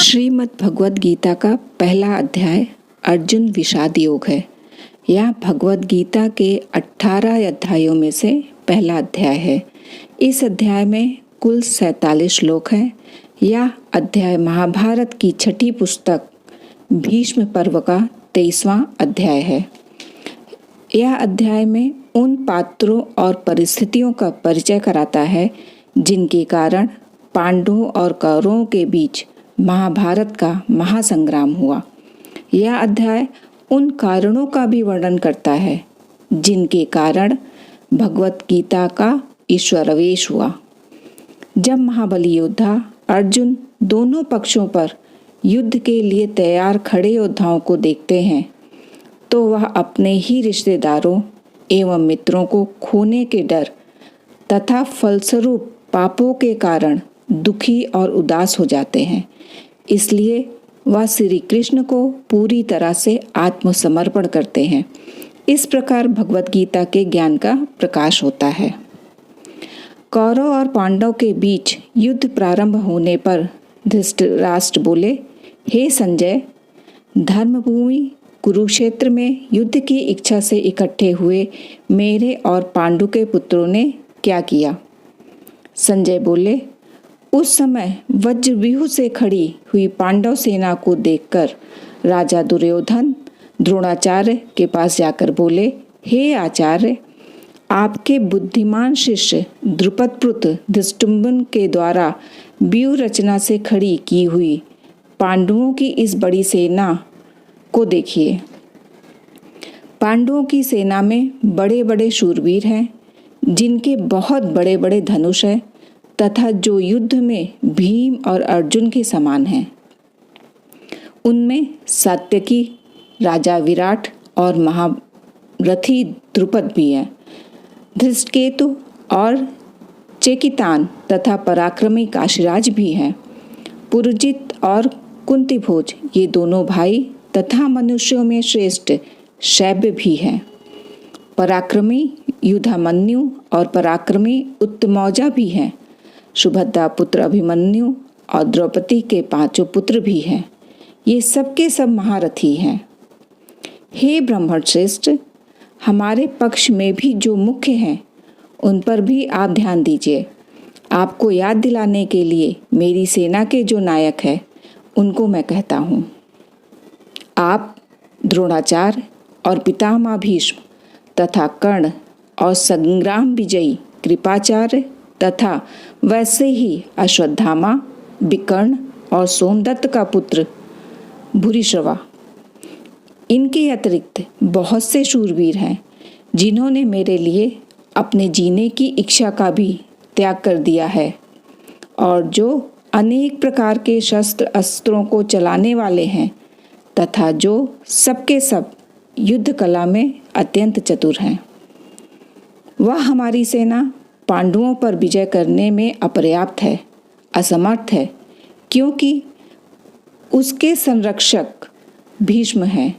श्रीमद् भगवद गीता का पहला अध्याय अर्जुन विषाद योग है। यह भगवद गीता के 18 अध्यायों में से पहला अध्याय है। इस अध्याय में कुल 47 श्लोक हैं। यह अध्याय महाभारत की छठी पुस्तक भीष्म पर्व का 23वां अध्याय है। यह अध्याय में उन पात्रों और परिस्थितियों का परिचय कराता है जिनके कारण पांडवों और कौरवों के बीच महाभारत का महासंग्राम हुआ। यह अध्याय उन कारणों का भी वर्णन करता है जिनके कारण भगवत गीता का ईश्वरावेश हुआ। जब महाबली योद्धा अर्जुन दोनों पक्षों पर युद्ध के लिए तैयार खड़े योद्धाओं को देखते हैं तो वह अपने ही रिश्तेदारों एवं मित्रों को खोने के डर तथा फलस्वरूप पापों के कारण दुखी और उदास हो जाते हैं। इसलिए वह श्री कृष्ण को पूरी तरह से आत्मसमर्पण करते हैं। इस प्रकार भगवत गीता के ज्ञान का प्रकाश होता है। कौरव और पांडव के बीच युद्ध प्रारंभ होने पर धृतराष्ट्र बोले, हे संजय, धर्मभूमि कुरुक्षेत्र में युद्ध की इच्छा से इकट्ठे हुए मेरे और पांडु के पुत्रों ने क्या किया? संजय बोले, उस समय वज्रव्यूह से खड़ी हुई पांडव सेना को देखकर राजा दुर्योधन द्रोणाचार्य के पास जाकर बोले, हे आचार्य, आपके बुद्धिमान शिष्य द्रुपदपुत्र धृष्टुम्न के द्वारा व्यूह रचना से खड़ी की हुई पांडवों की इस बड़ी सेना को देखिए। पांडवों की सेना में बड़े बड़े शूरवीर हैं जिनके बहुत बड़े बड़े धनुष हैं तथा जो युद्ध में भीम और अर्जुन के समान हैं। उनमें सात्यकी, राजा विराट और महारथी द्रुपद भी हैं। धृष्टकेतु और चेकितान तथा पराक्रमी काशीराज भी हैं। पुरुजित और कुंतीभोज ये दोनों भाई तथा मनुष्यों में श्रेष्ठ शैब्य भी हैं। पराक्रमी युधामन्यु और पराक्रमी उत्तमौजा भी हैं। सुभद्रा पुत्र अभिमन्यु और द्रौपदी के 5 पुत्र भी हैं। ये सबके सब महारथी हैं। हे ब्राह्मण श्रेष्ठ, हमारे पक्ष में भी जो मुख्य हैं उन पर भी आप ध्यान दीजिए। आपको याद दिलाने के लिए मेरी सेना के जो नायक है उनको मैं कहता हूँ। आप द्रोणाचार्य और पितामह भीष्म तथा कर्ण और संग्राम विजयी कृपाचार्य तथा वैसे ही अश्वत्थामा, विकर्ण और सोमदत्त का पुत्र भूरिश्रवा, इनके अतिरिक्त बहुत से शूरवीर हैं जिन्होंने मेरे लिए अपने जीने की इच्छा का भी त्याग कर दिया है और जो अनेक प्रकार के शस्त्र अस्त्रों को चलाने वाले हैं तथा जो सबके सब युद्ध कला में अत्यंत चतुर हैं। वह हमारी सेना पांडवों पर विजय करने में अपर्याप्त है, असमर्थ है, क्योंकि उसके संरक्षक भीष्म हैं।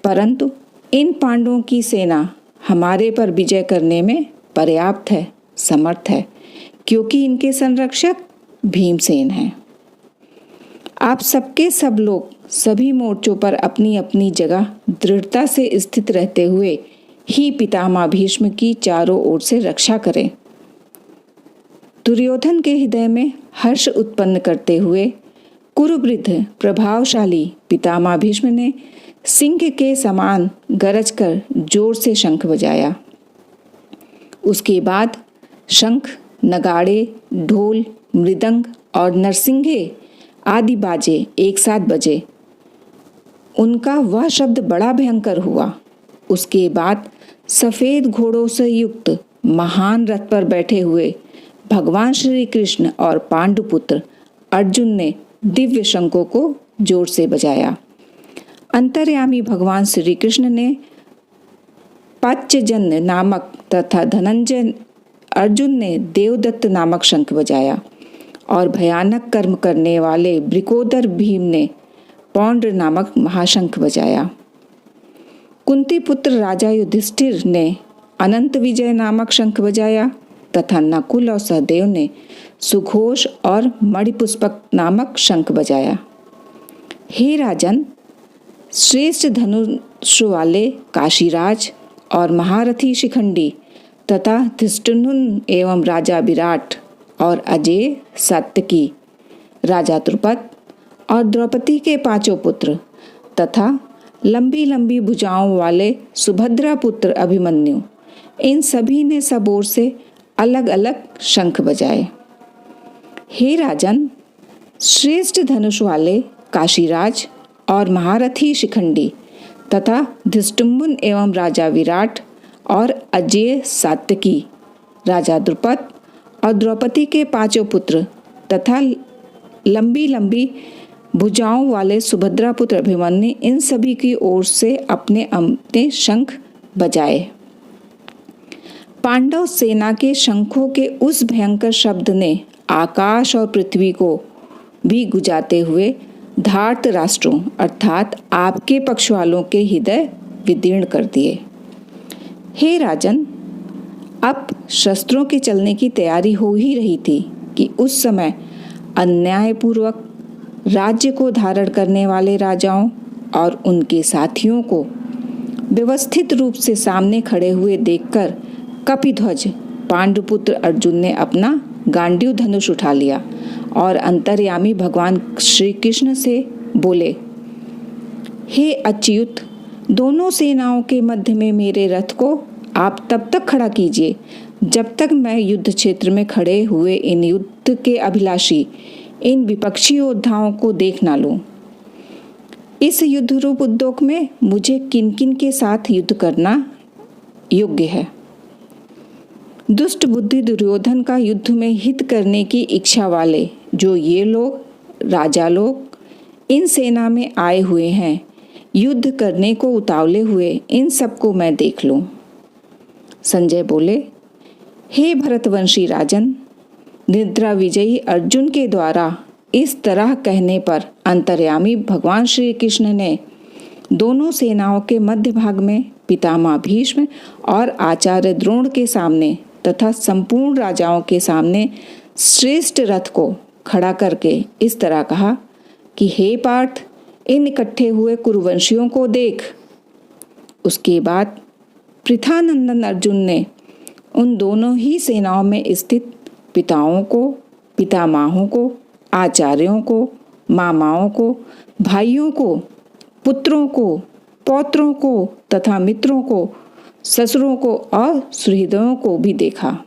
परंतु इन पांडवों की सेना हमारे पर विजय करने में पर्याप्त है, समर्थ है, क्योंकि इनके संरक्षक भीमसेन हैं। आप सबके सब लोग सभी मोर्चों पर अपनी अपनी जगह दृढ़ता से स्थित रहते हुए ही पितामह भीष्म की चारों ओर से रक्षा करें। दुर्योधन के हृदय में हर्ष उत्पन्न करते हुए कुरुवृद्ध प्रभावशाली पितामह भीष्म ने सिंह के समान गरज कर जोर से शंख बजाया। उसके बाद शंख, नगाड़े, ढोल, मृदंग और नरसिंगे आदि बाजे एक साथ बजे। उनका वह शब्द बड़ा भयंकर हुआ। उसके बाद सफ़ेद घोड़ों से युक्त महान रथ पर बैठे हुए भगवान श्री कृष्ण और पांडुपुत्र अर्जुन ने दिव्य शंखों को जोर से बजाया। अंतर्यामी भगवान श्री कृष्ण ने पांचजन्य नामक तथा धनंजय अर्जुन ने देवदत्त नामक शंख बजाया और भयानक कर्म करने वाले ब्रिकोदर भीम ने पौंड्र नामक महाशंख बजाया। कुंती पुत्र राजा युधिष्ठिर ने अनंत विजय नामक शंख बजाया तथा नकुल और सहदेव ने सुघोष और मणिपुष्पक नामक शंख बजाया। हे राजन, श्रेष्ठ धनुष वाले काशीराज और महारथी शिखंडी तथा धृष्टद्युम्न एवं राजा विराट और अजेय सात्यकी, राजा द्रुपद और द्रौपदी के 5 पुत्र तथा लंबी लंबी भुजाओं वाले सुभद्रा पुत्र अभिमन्यु, इन सभी ने सब ओर से अलग अलग शंख बजाए। हे राजन, श्रेष्ठ धनुष वाले काशीराज और महारथी शिखंडी तथा धृष्टद्युम्न एवं राजा विराट और अजेय सात्यकी, राजा द्रुपद और द्रौपदी के 5 पुत्र तथा लंबी लंबी भुजाओं वाले सुभद्रा पुत्र अभिमन्यु, इन सभी की ओर से अपने अपने शंख बजाए। पांडव सेना के शंखों के उस भयंकर शब्द ने आकाश और पृथ्वी को भी गुंजाते हुए धार्त राष्ट्रों अर्थात आपके पक्ष वालों के हृदय विदीर्ण कर दिए। हे राजन, अब शस्त्रों के चलने की तैयारी हो ही रही थी कि उस समय अन्यायपूर्वक राज्य को धारण करने वाले राजाओं और उनके साथियों को व्यवस्थित रूप से सामने खड़े हुए देखकर कपिध्वज पांडुपुत्र अर्जुन ने अपना गांडीव धनुष उठा लिया और अंतर्यामी भगवान श्री कृष्ण से बोले, हे अच्युत, दोनों सेनाओं के मध्य में मेरे रथ को आप तब तक खड़ा कीजिए जब तक मैं युद्ध क्षेत्र में खड़े हुए इन युद्ध के अभिलाषी इन विपक्षी योद्धाओं को देख ना लूं। इस युद्ध रूप उद्योग में मुझे किन किन के साथ युद्ध करना योग्य है। दुष्ट बुद्धि दुर्योधन का युद्ध में हित करने की इच्छा वाले जो ये लोग, राजा लोग इन सेना में आए हुए हैं, युद्ध करने को उतावले हुए, इन सबको मैं देख लूं। संजय बोले, हे भरतवंशी राजन, निद्रा विजयी अर्जुन के द्वारा इस तरह कहने पर अंतर्यामी भगवान श्री कृष्ण ने दोनों सेनाओं के मध्य भाग में पितामह भीष्म और आचार्य द्रोण के सामने तथा संपूर्ण राजाओं के सामने श्रेष्ठ रथ को खड़ा करके इस तरह कहा कि हे पार्थ, इन इकट्ठे हुए कुरुवंशियों को देख। उसके बाद पृथानंदन अर्जुन ने उन दोनों ही सेनाओं में स्थित पिताओं को, पितामहों को, आचार्यों को, मामाओं को, भाइयों को, पुत्रों को, पौत्रों को तथा मित्रों को, ससुरों को और सुहृदों को भी देखा।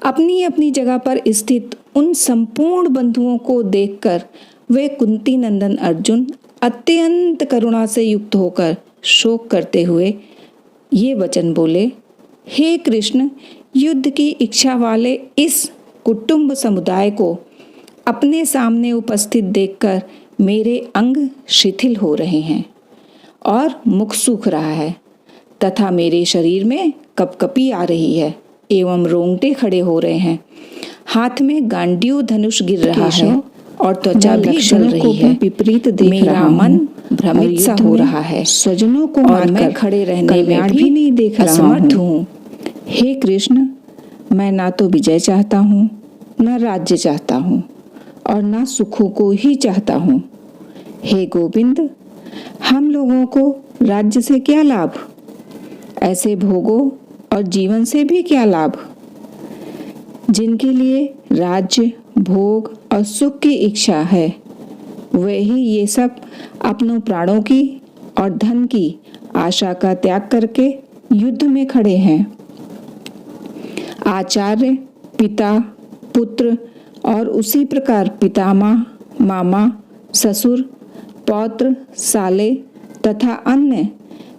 अपनी अपनी जगह पर स्थित उन संपूर्ण बंधुओं को देखकर वे कुंती नंदन अर्जुन अत्यंत करुणा से युक्त होकर शोक करते हुए ये वचन बोले, हे कृष्ण, युद्ध की इच्छा वाले इस कुटुंब समुदाय को अपने सामने उपस्थित देखकर मेरे अंग शिथिल हो रहे हैं और मुख सूख रहा है तथा मेरे शरीर में कपकपी आ रही है एवं रोंगटे खड़े हो रहे हैं। हाथ में गांडीव धनुष गिर रहा है और त्वचा भी जल रही है। विपरीत देख मेरा मन भ्रमित सा हो रहा है। स्वजनों को और मैं खड़े रहने में भी नहीं देख रहा असमर्थ हूँ। हे कृष्ण, मैं ना तो विजय चाहता हूँ, न राज्य चाहता हूँ और न सुखों को ही चाहता हूँ। हे गोविंद, हम लोगों को राज्य से क्या लाभ, ऐसे भोगों और जीवन से भी क्या लाभ। जिनके लिए राज्य, भोग और सुख की इच्छा है, वे ही ये सब अपनों प्राणों की और धन की आशा का त्याग करके युद्ध में खड़े हैं। आचार्य, पिता, पुत्र और उसी प्रकार पितामह, मामा, ससुर, पौत्र, साले तथा अन्य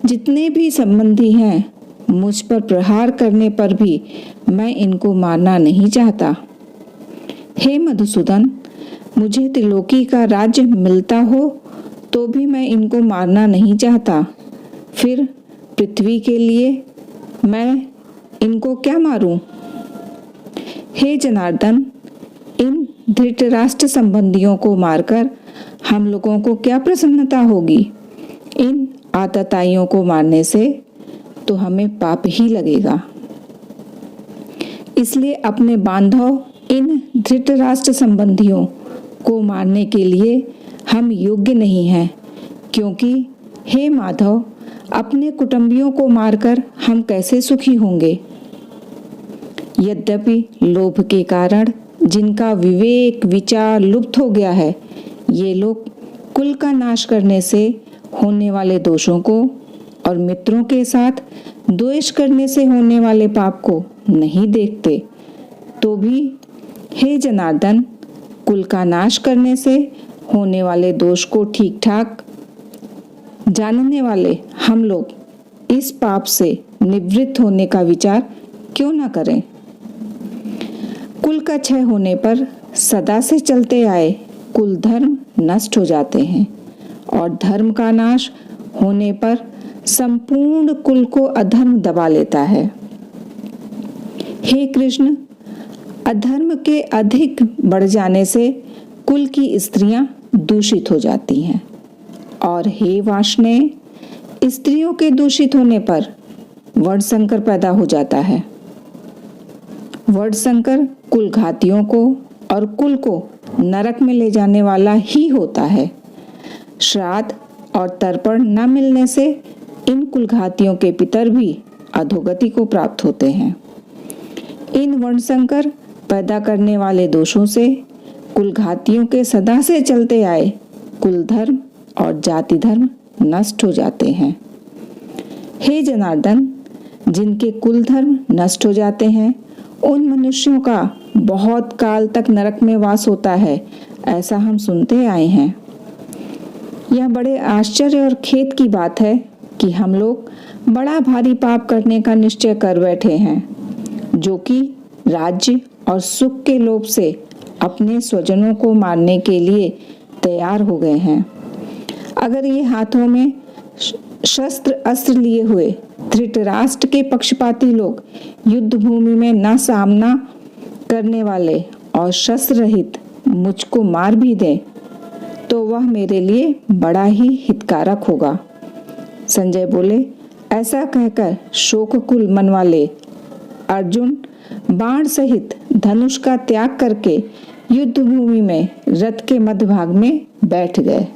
जितने भी संबंधी हैं, मुझ पर प्रहार करने पर भी मैं इनको मारना नहीं चाहता। हे मधुसूदन, मुझे त्रिलोकी का राज्य मिलता हो तो भी मैं इनको मारना नहीं चाहता। फिर पृथ्वी के लिए मैं इनको क्या मारूं? हे जनार्दन, इन धृतराष्ट्र संबंधियों को मारकर हम लोगों को क्या प्रसन्नता होगी? इन आतताइयों को मारने से तो हमें पाप ही लगेगा। इसलिए अपने बांधव इन धृतराष्ट्र संबंधियों को मारने के लिए हम योग्य नहीं हैं, क्योंकि हे माधव, अपने कुटुंबियों को मारकर हम कैसे सुखी होंगे। यद्यपि लोभ के कारण जिनका विवेक विचार लुप्त हो गया है, ये लोग कुल का नाश करने से होने वाले दोषों को और मित्रों के साथ द्वेष करने से होने वाले पाप को नहीं देखते, तो भी हे जनार्दन, कुल का नाश करने से होने वाले दोष को ठीक ठाक जानने वाले हम लोग इस पाप से निवृत्त होने का विचार क्यों न करें। कुल का क्षय होने पर सदा से चलते आए कुल धर्म नष्ट हो जाते हैं और धर्म का नाश होने पर संपूर्ण कुल को अधर्म दबा लेता है। हे कृष्ण, अधर्म के अधिक बढ़ जाने से कुल की स्त्रियां दूषित हो जाती हैं और हे वाष्णेय, स्त्रियों के दूषित होने पर वर्णशंकर पैदा हो जाता है। वर्णशंकर कुल घातियों को और कुल को नरक में ले जाने वाला ही होता है। श्राद्ध और तर्पण न मिलने से इन कुल घातियों के पितर भी अधोगति को प्राप्त होते हैं। इन वर्णशंकर पैदा करने वाले दोषों से कुल घातियों के सदा से चलते आए कुल धर्म और जाति धर्म नष्ट हो जाते हैं। हे जनार्दन, जिनके कुल धर्म नष्ट हो जाते हैं, उन मनुष्यों का बहुत काल तक नरक में वास होता है, ऐसा हम सुनते आए हैं। यह बड़े आश्चर्य और खेद की बात है कि हम लोग बड़ा भारी पाप करने का निश्चय कर बैठे हैं, जो कि राज्य और सुख के लोभ से अपने स्वजनों को मारने के लिए तैयार हो गए हैं। अगर ये हाथों में शस्त्र अस्त्र लिए हुए धृतराष्ट्र के पक्षपाती लोग युद्ध भूमि में न सामना करने वाले और शस्त्र रहित मुझको मार भी दें, तो वह मेरे लिए बड़ा ही हितकारक होगा। संजय बोले, ऐसा कहकर शोककुल मन वाले अर्जुन बाण सहित धनुष का त्याग करके युद्ध भूमि में रथ के मध्य भाग में बैठ गए।